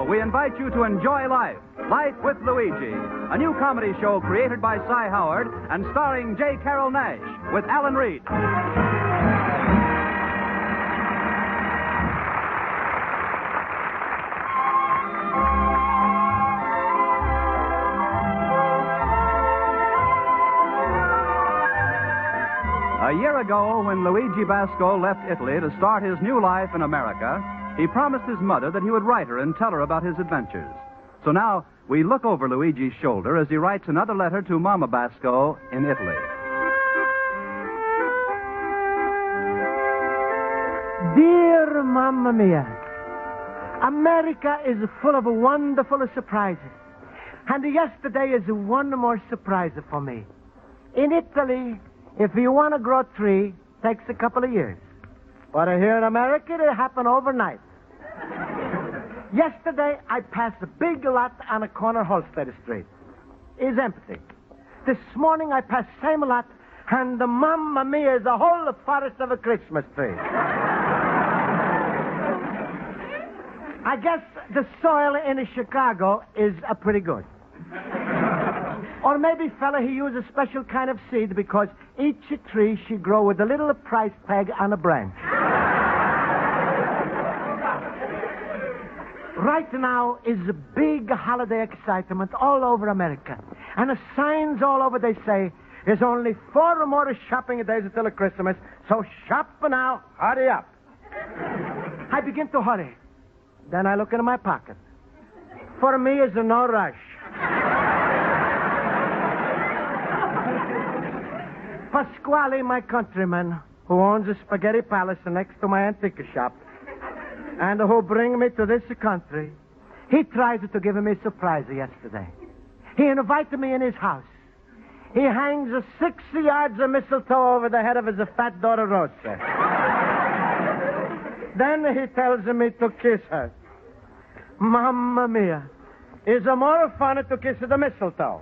show, we invite you to enjoy life. Life with Luigi, a new comedy show created by Cy Howard and starring J. Carrol Naish with Alan Reed. A year ago, when Luigi Basco left Italy to start his new life in America, he promised his mother that he would write her and tell her about his adventures. So now, we look over Luigi's shoulder as he writes another letter to Mama Basco in Italy. Dear Mamma Mia, America is full of wonderful surprises. And yesterday is one more surprise for me. In Italy, if you want to grow a tree, it takes a couple of years. But here in America, it happen overnight. Yesterday, I passed a big lot on a corner Holstead Street. It's empty. This morning, I passed same lot, and the Mamma Mia is a whole forest of a Christmas tree. I guess the soil in Chicago is pretty good. Or maybe, fella, he used a special kind of seed because each tree should grow with a little price tag on a branch. Right now is a big holiday excitement all over America. And the signs all over, they say, there's only 4 more shopping days until Christmas, so shop now, hurry up. I begin to hurry. Then I look into my pocket. For me, it's no rush. Pasquale, my countryman, who owns a spaghetti palace next to my antique shop, and who bring me to this country, he tried to give me a surprise yesterday. He invited me in his house. He hangs 6 yards of mistletoe over the head of his fat daughter, Rosa. Then he tells me to kiss her. Mamma Mia, it's more fun to kiss the mistletoe.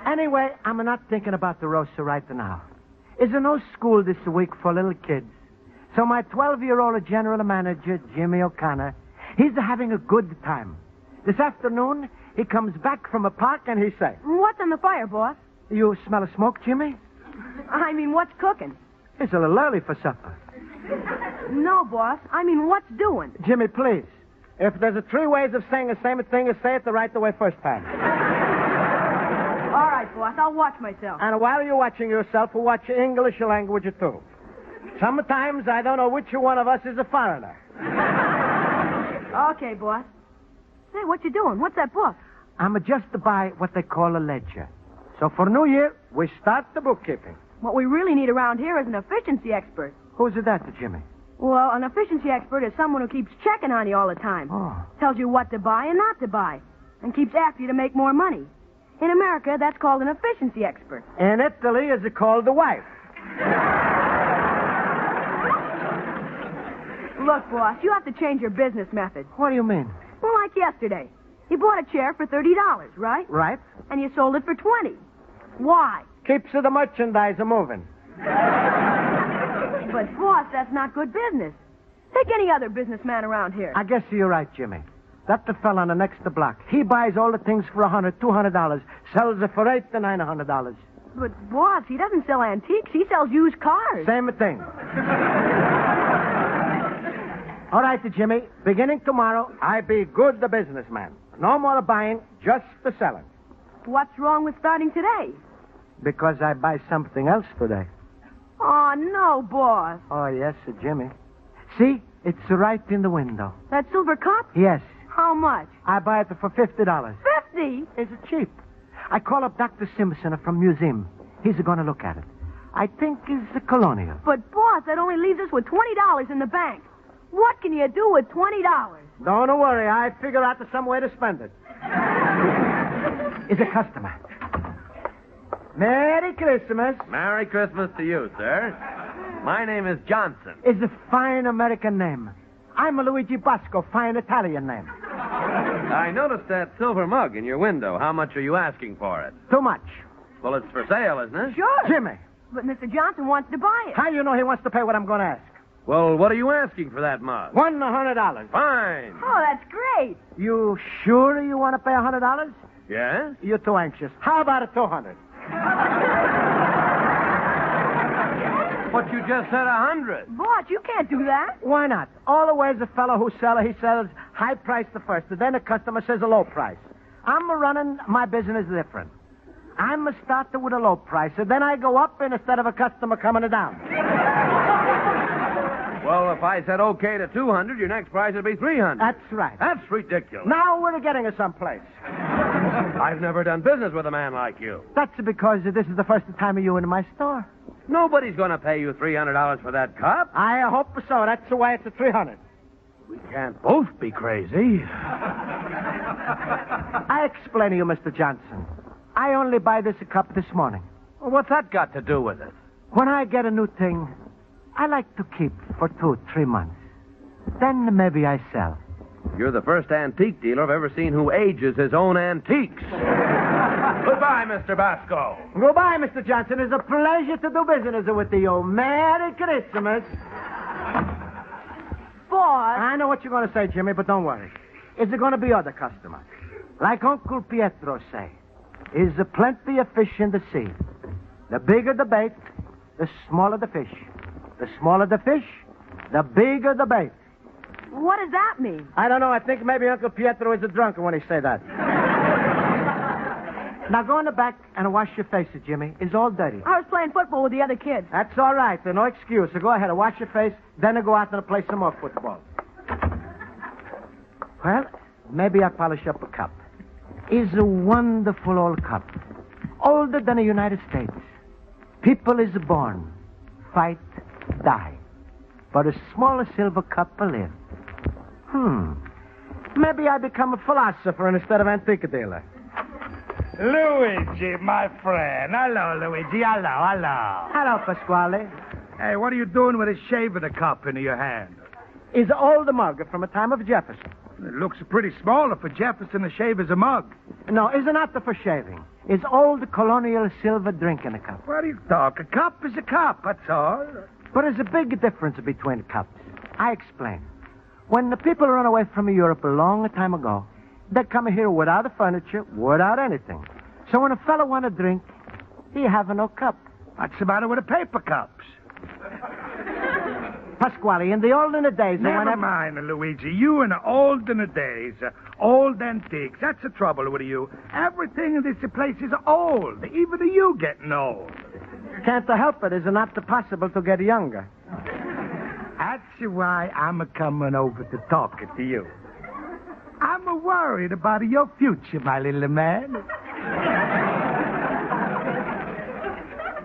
Anyway, I'm not thinking about the Rosa right now. There's no school this week for little kids. So my 12-year-old general manager, Jimmy O'Connor, he's having a good time. This afternoon, he comes back from a park and he says, What's on the fire, boss? You smell a smoke, Jimmy? I mean, what's cooking? It's a little early for supper. No, boss. I mean, what's doing? Jimmy, please. If there's 3 ways of saying the same thing, say it the right way first time. All right, boss. I'll watch myself. And while you're watching yourself, watch English language, too. Sometimes I don't know which one of us is a foreigner. Okay, boss. Say, what you doing? What's that book? I'm just by what they call a ledger. So for New Year, we start the bookkeeping. What we really need around here is an efficiency expert. Who's that, Jimmy? Well, an efficiency expert is someone who keeps checking on you all the time. Oh. Tells you what to buy and not to buy. And keeps after you to make more money. In America, that's called an efficiency expert. In Italy, it's called the wife. Look, boss, you have to change your business method. What do you mean? Well, like yesterday. You bought a chair for $30, right? Right. And you sold it for $20. Why? Keeps the merchandise moving. But, boss, that's not good business. Take any other businessman around here. I guess you're right, Jimmy. That's the fella on the next block. He buys all the things for $100, $200, sells it for $800 to $900. But, boss, he doesn't sell antiques. He sells used cars. Same thing. All right, Jimmy. Beginning tomorrow, I be good the businessman. No more buying, just the selling. What's wrong with starting today? Because I buy something else today. Oh, no, boss. Oh, yes, Jimmy. See? It's right in the window. That silver cup? Yes. How much? I buy it for $50. 50? It's cheap. I call up Dr. Simpson from museum. He's going to look at it. I think it's a colonial. But, boss, that only leaves us with $20 in the bank. What can you do with $20? Don't worry. I figure out some way to spend it. It's a customer. Merry Christmas. Merry Christmas to you, sir. My name is Johnson. It's a fine American name. I'm a Luigi Basco, fine Italian name. I noticed that silver mug in your window. How much are you asking for it? Too much. Well, it's for sale, isn't it? Sure. Jimmy. But Mr. Johnson wants to buy it. How you know he wants to pay what I'm going to ask? Well, what are you asking for that mug? $100. Fine. Oh, that's great. You sure you want to pay $100? Yes? You're too anxious. How about a $200? But you just said 100. Boss, you can't do that. Why not? Always a fellow who he sells high price the first, and then the customer says a low price. I'm running my business different. I'm a starter with a low price, and then I go up instead of a customer coming down. Well, if I said okay to 200, your next price would be 300. That's right. That's ridiculous. Now we're getting us someplace. I've never done business with a man like you. That's because this is the first time you in my store. Nobody's going to pay you $300 for that cup. I hope so. That's why it's a $300. We can't both be crazy. I explain to you, Mr. Johnson. I only buy this cup this morning. Well, what's that got to do with it? When I get a new thing, I like to keep for 2-3 months. Then maybe I sell. You're the first antique dealer I've ever seen who ages his own antiques. Goodbye, Mr. Basco. Goodbye, Mr. Johnson. It's a pleasure to do business with you. Merry Christmas. Boss. I know what you're going to say, Jimmy, but don't worry. Is there going to be other customers? Like Uncle Pietro say, is there plenty of fish in the sea? The bigger the bait, the smaller the fish. The smaller the fish, the bigger the bait. What does that mean? I don't know. I think maybe Uncle Pietro is a drunken when he say that. Now go in the back and wash your face, Jimmy. It's all dirty. I was playing football with the other kids. That's all right. There's no excuse. So go ahead and wash your face, then go out and play some more football. Well, maybe I'll polish up a cup. It's a wonderful old cup. Older than the United States. People is born, fight, die. But a smaller silver cup will live. Maybe I become a philosopher instead of antique dealer. Luigi, my friend. Hello, Luigi. Hello. Hello, Pasquale. Hey, what are you doing with a shaving cup in your hand? It's an old mug from the time of Jefferson. It looks pretty small for Jefferson to shave as a mug. No, it's not for shaving. It's old colonial silver drinking cup. What are you talking? A cup is a cup, that's all. But there's a big difference between cups. I explain. When the people run away from Europe a long time ago, they come here without the furniture, without anything. So when a fellow want to drink, he have no cup. What's the matter with the paper cups? Pasquale, in the olden days... Never mind, Luigi. You in the olden days, old antiques. That's the trouble with you. Everything in this place is old. Even you getting old. Can't help it. It's not possible to get younger. That's why I'm coming over to talk to you. I'm worried about your future, my little man.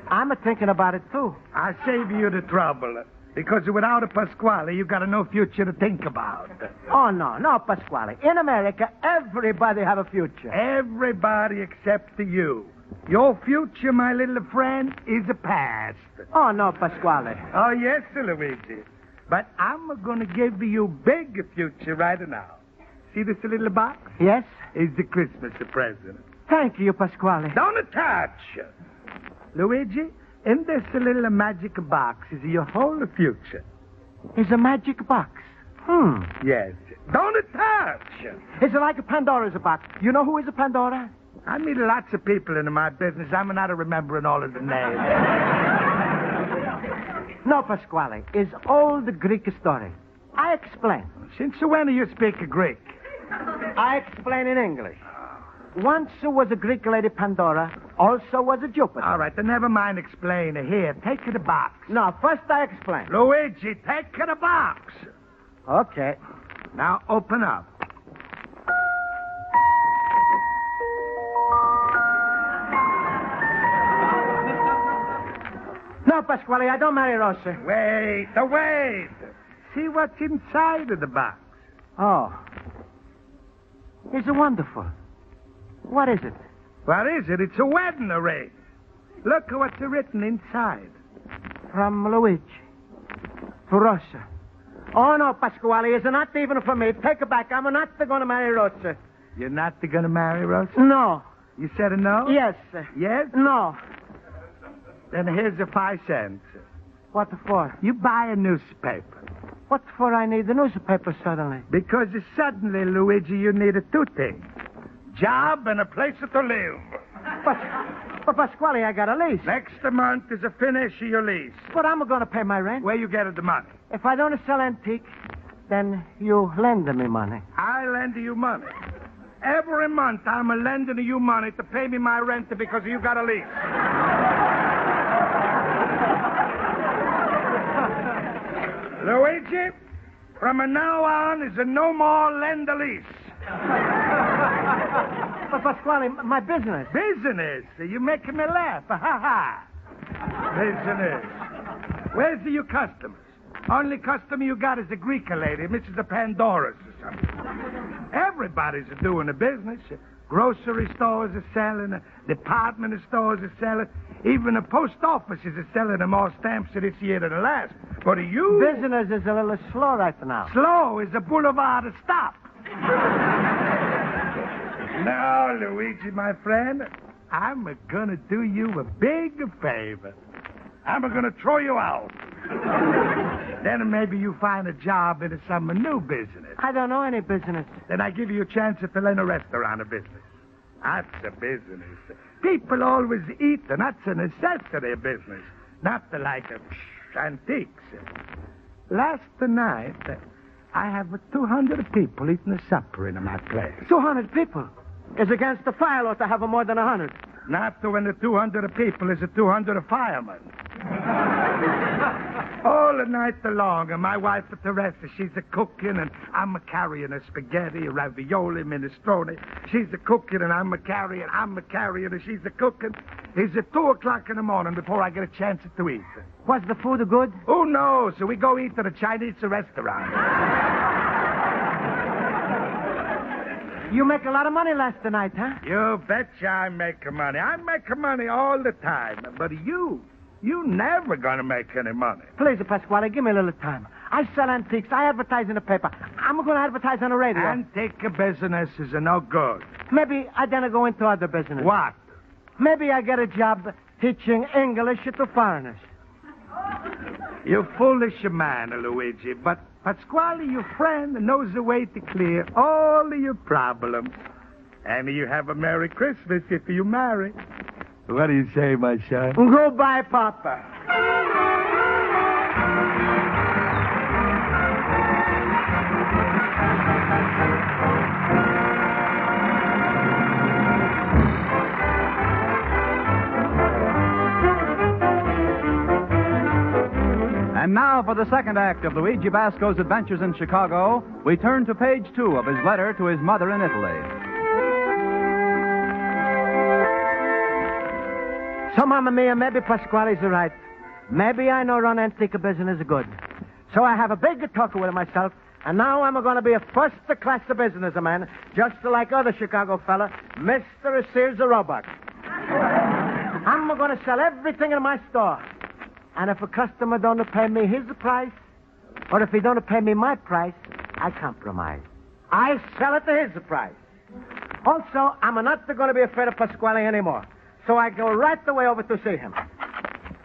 I'm thinking about it, too. I'll save you the trouble. Because without a Pasquale, you got no future to think about. Oh, no, Pasquale. In America, everybody have a future. Everybody except you. Your future, my little friend, is a past. Oh, no, Pasquale. Oh, yes, Luigi. But I'm going to give you big future right now. See this little box? Yes? It's the Christmas present. Thank you, Pasquale. Don't touch. Luigi, in this little magic box is your whole future. It's a magic box. Yes. Don't touch. It's like a Pandora's box. You know who is a Pandora? I meet lots of people in my business. I'm not remembering all of the names. No, Pasquale. It's old Greek story. I explain. Since when do you speak Greek? I explain in English. Once was a Greek lady Pandora, also was a Jupiter. All right, then never mind explain. Here, take the box. No, first I explain. Luigi, take the box. Okay. Now open up. No, Pasquale, I don't marry Rosa. Wait. See what's inside of the box. Oh. It's wonderful. What is it? What is it? It's a wedding ring. Look at what's written inside. From Luigi. To Rosa. Oh, no, Pasquale, it's not even for me. Take it back. I'm not going to marry Rosa. You're not going to marry Rosa? No. You said a no? Yes. Yes? No. Then here's the 5 cents. What for? You buy a newspaper. What for I need the newspaper suddenly? Because suddenly, Luigi, you needed two things. Job and a place to live. But Pasquale, I got a lease. Next month is a finish of your lease. But I'm going to pay my rent. Where you get the money? If I don't sell antique, then you lend me money. I lend you money. Every month I'm lending you money to pay me my rent because you got a lease. Luigi, from now on is no more lend a lease. But Pasquale, my business. Business? You making me laugh. Ha ha. Business. Where's your customers? Only customer you got is a Greek lady, Mrs. Pandora's or something. Everybody's doing a business. Grocery stores are selling. Department stores are selling. Even the post office is selling more stamps this year than the last. But you... Business is a little slow right now. Slow is a boulevard to stop. Now, Luigi, my friend, I'm going to do you a big favor. I'm going to throw you out. Then maybe you find a job in some new business. I don't know any business. Then I give you a chance to learn a restaurant business. That's a business. People always eat, and that's a necessity of business. Not like antiques. Last night, I have 200 people eating a supper in my place. 200 people? It's against the fire law to have more than 100. Not when the 200 people is 200 firemen. All the night long, and my wife, Teresa, she's cooking, and I'm carrying a spaghetti, ravioli, minestrone. She's cooking, and I'm carrying, and she's cooking. It's 2 o'clock in the morning before I get a chance to eat. Was the food good? Oh, no, so we go eat at a Chinese restaurant. You make a lot of money last night, huh? You betcha I make money. I make money all the time. But you never gonna make any money. Please, Pasquale, give me a little time. I sell antiques. I advertise in the paper. I'm going to advertise on the radio. Antique business is no good. Maybe I then go into other business. What? Maybe I get a job teaching English to foreigners. You foolish man, Luigi. But Pasquale, your friend, knows the way to clear all of your problems. And you have a Merry Christmas if you marry. What do you say, my son? Goodbye, Papa. And now for the second act of Luigi Basco's adventures in Chicago, we turn to page 2 of his letter to his mother in Italy. So, Mamma Mia, maybe Pasquale's right. Maybe I know run antique business good. So I have a big talk with myself, and now I'm going to be a first-class businessman, just like other Chicago fella, Mr. Sears Roebuck. I'm going to sell everything in my store. And if a customer don't pay me his price, or if he don't pay me my price, I compromise. I sell it to his price. Also, I'm not going to be afraid of Pasquale anymore. So I go right away over to see him.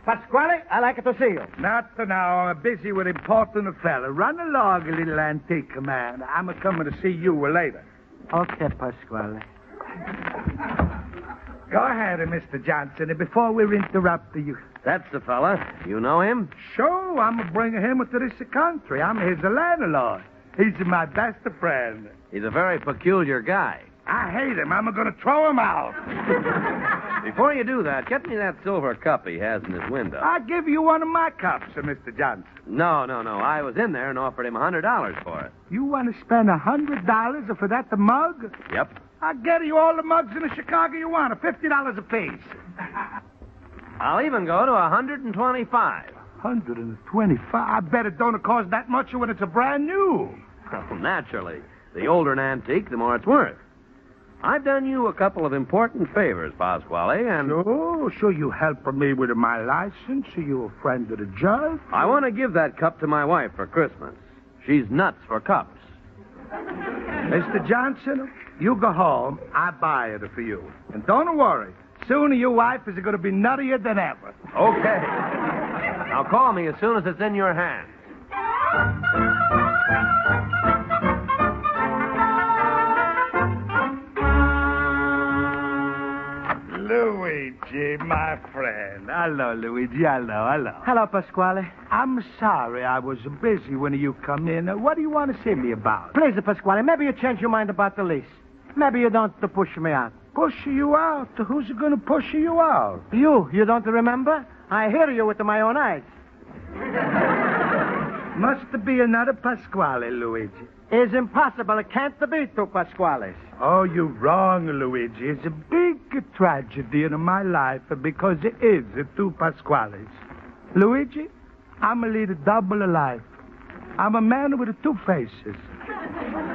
Pasquale, I like to see you. Not now. I'm busy with important fella. Run along, little antique man. I'm coming to see you later. Okay, Pasquale. Go ahead, Mr. Johnson, before we interrupt you. That's the fella. You know him? Sure, I'm bringing him to this country. I'm his landlord. He's my best friend. He's a very peculiar guy. I hate him. I'm going to throw him out. Before you do that, get me that silver cup he has in his window. I'll give you one of my cups, Mr. Johnson. No. I was in there and offered him $100 for it. You want to spend $100 for that mug? Yep. I'll get you all the mugs in Chicago you want, $50 apiece. I'll even go to $125. 125? I bet it don't cost that much when it's a brand new. Well, naturally. The older an antique, the more it's worth. I've done you a couple of important favors, Pasquale, and... Sure, you help me with my license. You a friend of the judge. I want to give that cup to my wife for Christmas. She's nuts for cups. Mr. Johnson, you go home. I buy it for you. And don't worry. Soon your wife is going to be nuttier than ever. Okay. Now call me as soon as it's in your hands. Luigi, my friend. Hello, Luigi. Hello. Hello, Pasquale. I'm sorry I was busy when you come in. What do you want to see me about? Please, Pasquale, maybe you change your mind about the lease. Maybe you don't push me out. Push you out? Who's going to push you out? You don't remember? I hear you with my own eyes. Must be another Pasquale, Luigi. It's impossible. It can't be two Pasquales. Oh, you're wrong, Luigi. It's a big tragedy in my life because it is two Pasquales. Luigi, I'm a lead a double life. I'm a man with two faces.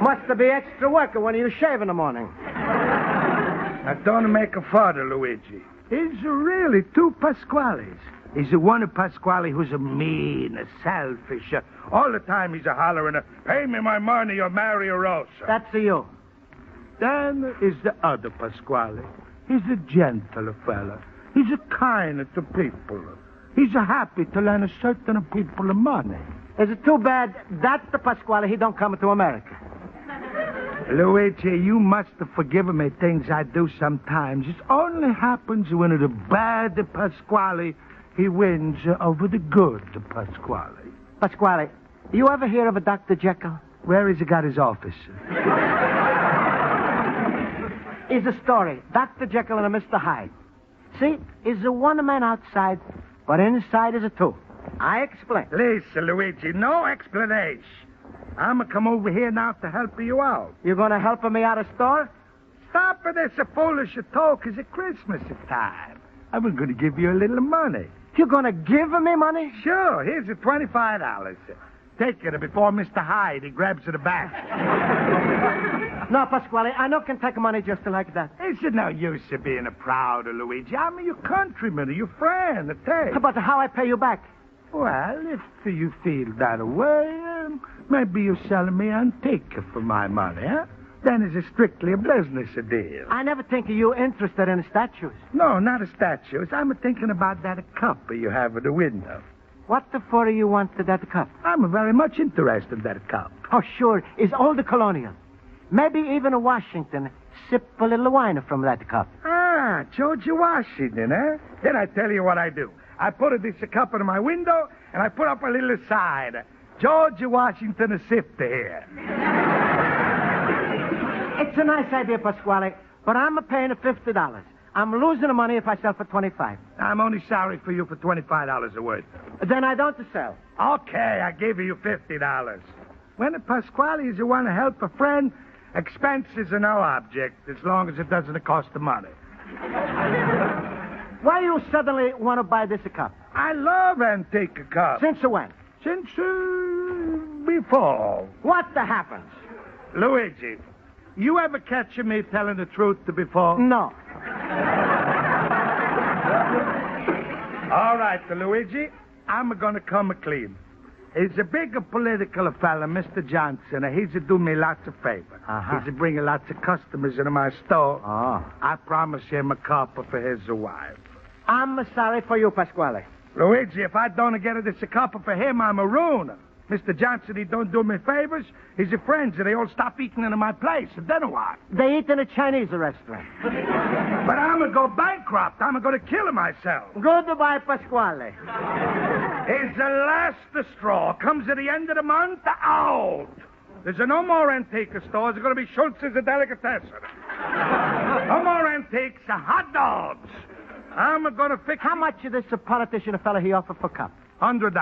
Must be extra work when you shave in the morning. Now, don't make a father, Luigi. It's really two Pasquales. He's the one Pasquale who's a mean, selfish. All the time he's a hollering, pay me my money or marry a Rosa. That's you. Then is the other Pasquale. He's a gentle fella. He's a kind to people. He's a happy to lend a certain people money. Is it too bad that's the Pasquale he don't come to America? Luigi, you must have forgiven me things I do sometimes. It only happens when the bad Pasquale, he wins over the good Pasquale. Pasquale, you ever hear of a Dr. Jekyll? Where has he got his office? It's a story. Dr. Jekyll and Mr. Hyde. See, is a one man outside, but inside is a two. I explain. Listen, Luigi, no explanation. I'm going to come over here now to help you out. You going to help me out of store? Stop with this foolish talk. It's Christmas time. I'm going to give you a little money. You're going to give me money? Sure. Here's the $25. Take it before Mr. Hyde, he grabs it back. No, Pasquale, I no can take money just like that. It's no use of being proud, Luigi. I'm your countryman, your friend. Take. But how I pay you back? Well, if you feel that way, maybe you're selling me antique for my money, huh? Then it's strictly a business deal. I never think you interested in statues. No, not a statues. I'm thinking about that cup you have at the window. What for you want that cup? I'm very much interested in that cup. Oh, sure. It's old colonial. Maybe even Washington sip a little wine from that cup. Ah, George Washington, eh? Then I tell you what I do. I put this cup in my window, and I put up a little sign. George Washington sipped here. It's a nice idea, Pasquale, but I'm paying $50. I'm losing the money if I sell for $25. I'm only sorry for you for $25 a word. Then I don't sell. Okay, I give you $50. When a Pasquale is you want to help a friend, expenses are no object, as long as it doesn't cost the money. Why you suddenly want to buy this cup? I love antique cups. Since when? Since before. What happens? Luigi, you ever catch me telling the truth before? No. All right, Luigi, I'm going to come clean. He's a big political fella, Mr. Johnson. He's do me lots of favors. Uh-huh. He's bringing lots of customers into my store. Oh. I promise him a cup for his wife. I'm sorry for you, Pasquale. Luigi, if I don't get this cup for him, I'm a ruiner. Mr. Johnson, he don't do me favors. His friends, they all stop eating in my place. And then what? They eat in a Chinese restaurant. But I'm going to go bankrupt. I'm going to kill myself. Goodbye, Pasquale. It's the last straw. Comes at the end of the month, out. There's no more antique stores. There's going to be Schultz's a delicatessen. No more antiques, hot dogs. I'm going to fix... How much is this politician fella he offer for cup? $100.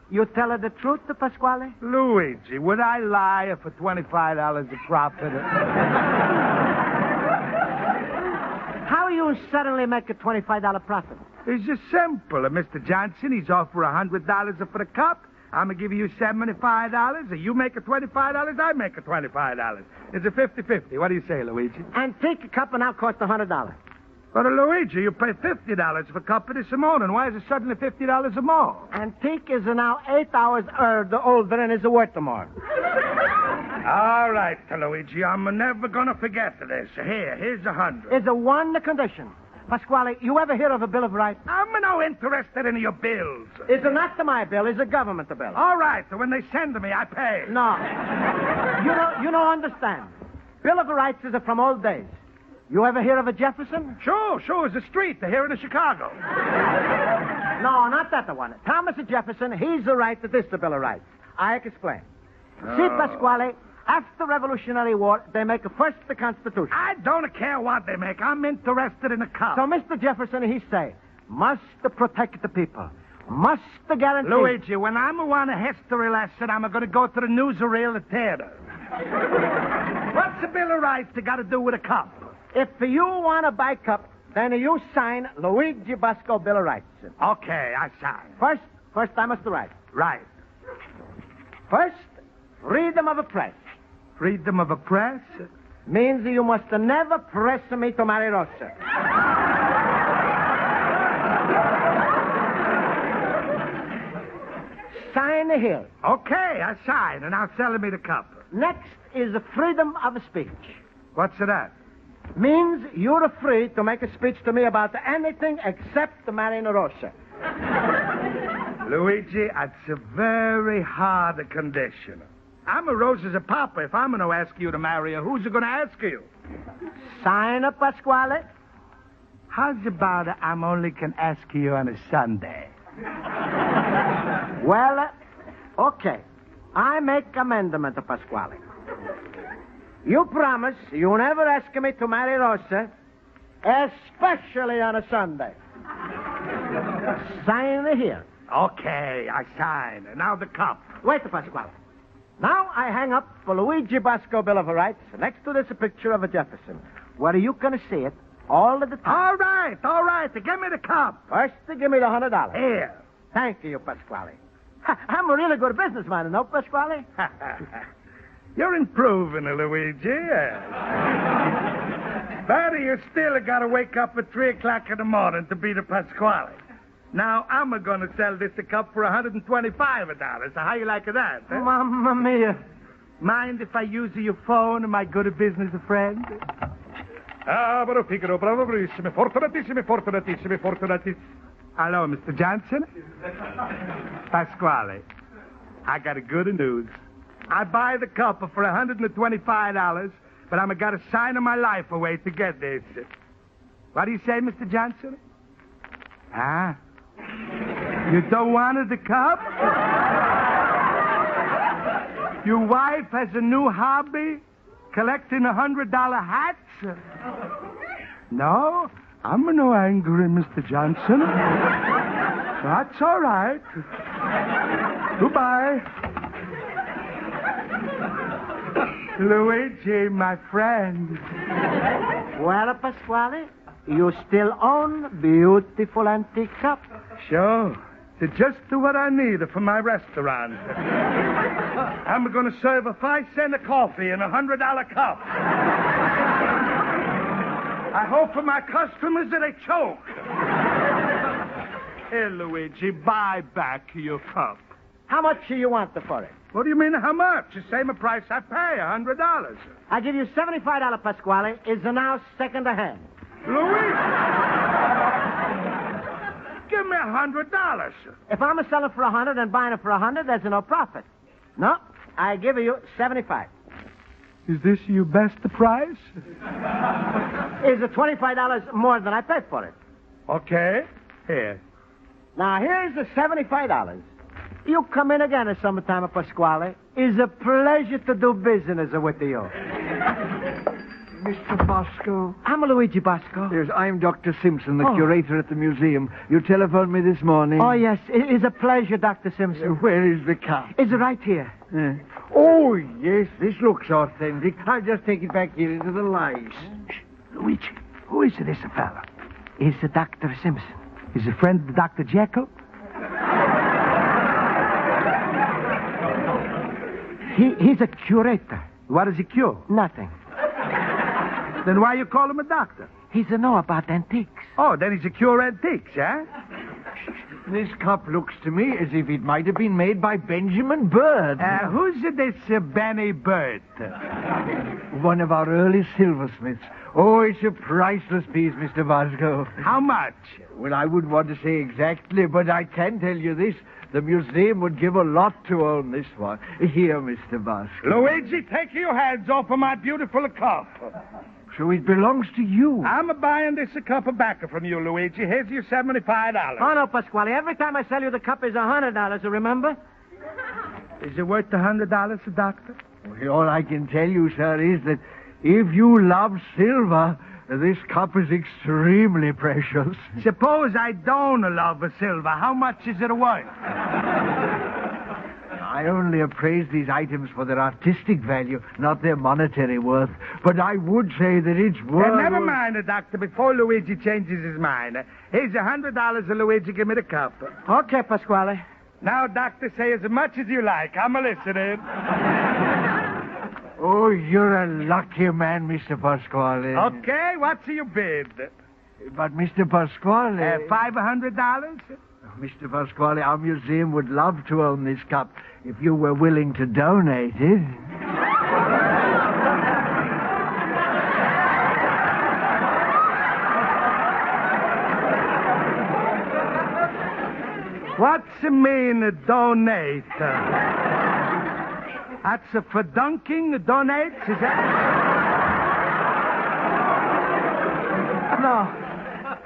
You tell her the truth, Pasquale? Luigi, would I lie for $25 a profit? How you suddenly make a $25 profit? It's just simple. Mr. Johnson, he's offering $100 for the cup. I'm going to give you $75. You make a $25, I make a $25. It's a 50-50. What do you say, Luigi? Antique cup and now cost $100. But, Luigi, you pay $50 for a cup this morning. Why is it suddenly $50 more? Antique is now 8 hours older and is worth more. All right, Luigi, I'm never going to forget this. Here's $100. It's a one condition. Pasquale, you ever hear of a Bill of Rights? I'm no interested in your bills. It's not my bill. It's a government bill. All right, so when they send me, I pay. No. You don't understand. Bill of Rights is from old days. You ever hear of a Jefferson? Sure. It's a street here in Chicago. No, not that one. Thomas Jefferson, he's the right to this, the Bill of Rights. I explain. See, Pasquale, after the Revolutionary War, they make first the Constitution. I don't care what they make. I'm interested in a cup. So Mr. Jefferson, he say, must protect the people. Must guarantee... Luigi, when I'm want a history lesson, I'm going to go to the newsreel theater. What's the Bill of Rights got to do with a cup? If you want to buy cup, then you sign Luigi Basco Bill of Rights. Okay, I sign. First I must write. Right. First, freedom of the press. Freedom of the press? Means you must never press me to marry Rosa. Sign here. Okay, I sign, and I'll sell me the cup. Next is freedom of speech. What's that? Means you're free to make a speech to me about anything except marrying Rosa. Luigi, that's a very hard condition. I'm a Rosa's a papa. If I'm going to ask you to marry her, who's going to ask you? Sign up, Pasquale. How's about I'm only can ask you on a Sunday? Well, okay. I make amendment, Pasquale. You promise you never ask me to marry Rosa, especially on a Sunday. Sign here. Okay, I sign. And now the cup. Wait, Pasquale. Now I hang up for Luigi Basco Bill of Rights next to this picture of a Jefferson, where you can see it all of the time. All right. Give me the cup. First, give me the $100. Here. Thank you, Pasquale. I'm a really good businessman, you know, Pasquale? You're improving, Luigi. But you still got to wake up at 3 o'clock in the morning to be the Pasquale. Now, I'm going to sell this cup for $125. So how you like that? Huh? Mamma mia. Mind if I use your phone, my good business friend? Hello, Mr. Johnson. Pasquale, I got a good news. I buy the cup for $125, but I'm got to sign my life away to get this. What do you say, Mr. Johnson? Huh? You don't want the cup? Your wife has a new hobby? Collecting $100 hats? No? I'm no angry, Mr. Johnson. That's all right. Goodbye. Luigi, my friend. Well, Pasquale, you still own beautiful antique cup. Sure. It's just what I need for my restaurant. I'm going to serve a 5-cent coffee in a $100 cup. I hope for my customers that they choke. Here, Luigi, buy back your cup. How much do you want for it? What do you mean, how much? The same price I pay, $100. I give you $75, Pasquale. Is now second hand. Luigi! Give me $100. If I'm selling for $100 and buying it for $100, there's no profit. No, I give you $75. Is this your best price? Is it $25 more than I paid for it? Okay. Here. Now, here's the $75. You come in again at some time, Pasquale. It's a pleasure to do business with you. Mr. Basco? I'm Luigi Basco. Yes, I'm Dr. Simpson, the curator at the museum. You telephoned me this morning. Oh, yes. It is a pleasure, Dr. Simpson. Where is the cup? It's right here. Oh, yes, this looks authentic. I'll just take it back here into the light. Luigi, who is this fella? It's Dr. Simpson. Is a friend of Dr. Jekyll? He's a curator. What does he cure? Nothing. Then why you call him a doctor? He's a know about antiques. Oh, then he's a cure antiques, huh? This cup looks to me as if it might have been made by Benjamin Bird. Who's this Benny Bird? One of our early silversmiths. Oh, it's a priceless piece, Mr. Basco. How much? Well, I wouldn't want to say exactly, but I can tell you this. The museum would give a lot to own this one. Here, Mr. Basco. Luigi, take your hands off of my beautiful cup. So it belongs to you. I'm buying this cup of bacca from you, Luigi. Here's your $75. Oh, no, Pasquale. Every time I sell you the cup is $100, remember? Is it worth the $100, doctor? Well, all I can tell you, sir, is that if you love silver, this cup is extremely precious. Suppose I don't love silver. How much is it worth? I only appraise these items for their artistic value, not their monetary worth. But I would say that it's worth... never mind, doctor, before Luigi changes his mind. Here's $100, Luigi. Give me the cup. Okay, Pasquale. Now, doctor, say as much as you like. I'm listening. Oh, you're a lucky man, Mr. Pasquale. Okay, what's your bid? But, Mr. Pasquale... $500? Mr. Pasquale, our museum would love to own this cup if you were willing to donate it. What's it mean, donate? That's for dunking, donates, is that?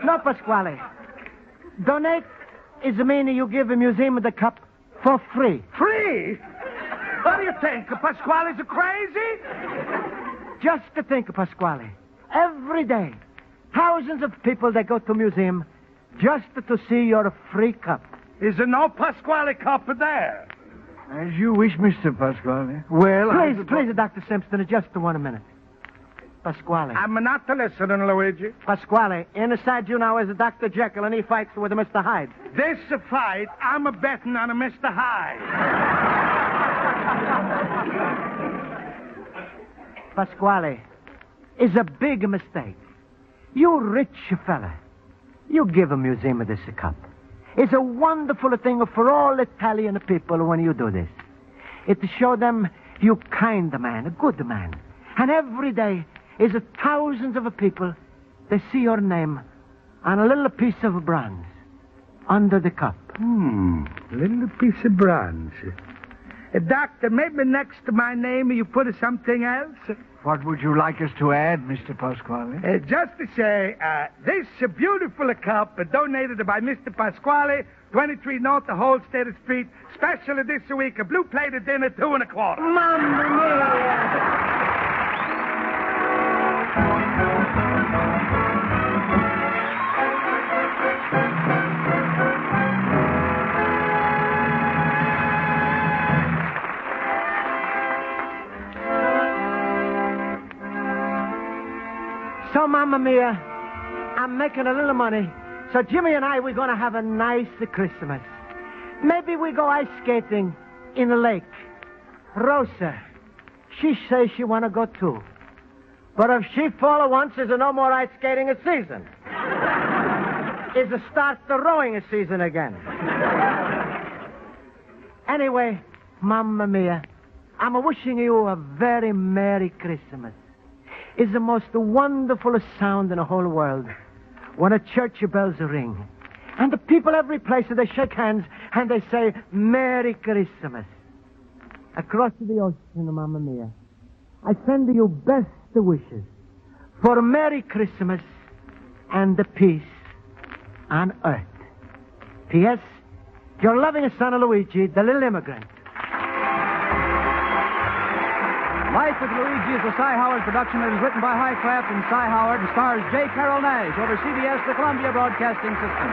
No, Pasquale. Donate is the meaning you give the museum the cup for free. Free? What do you think? Pasquale's crazy? Just to think, Pasquale. Every day, thousands of people that go to museum just to see your free cup. Is there no Pasquale cup there? As you wish, Mr. Pasquale. Well, Please, Dr. Simpson, just 1 minute. Pasquale. I'm not listening, Luigi. Pasquale, inside you now is Dr. Jekyll, and he fights with Mr. Hyde. This fight, I'm betting on Mr. Hyde. Pasquale, is a big mistake. You rich fella. You give a museum this cup. It's a wonderful thing for all Italian people when you do this. It show them you kind man, a good man. And every day is thousands of people that see your name on a little piece of bronze under the cup. A little piece of bronze. Doctor, maybe next to my name you put something else? What would you like us to add, Mr. Pasquale? Just to say, this beautiful cup donated by Mr. Pasquale, 23 North Holstead Street, specially this week, a blue plated dinner, $2.25. Mamma mia! So, Mamma Mia, I'm making a little money. So Jimmy and I, we're going to have a nice Christmas. Maybe we go ice skating in the lake. Rosa, she says she want to go too. But if she fall once, there's no more ice skating a season. Is to start the rowing a season again. Anyway, Mamma Mia, I'm wishing you a very Merry Christmas. It's the most wonderful sound in the whole world when a church bells ring. And the people every place, they shake hands and they say, Merry Christmas. Across the ocean, Mamma Mia, I send you best wishes for a Merry Christmas and the peace on earth. P.S. Your loving son, Luigi, the little immigrant. Life with Luigi is a Cy Howard production that is written by Highcraft and Cy Howard and stars J. Carroll Nash over CBS, the Columbia Broadcasting System.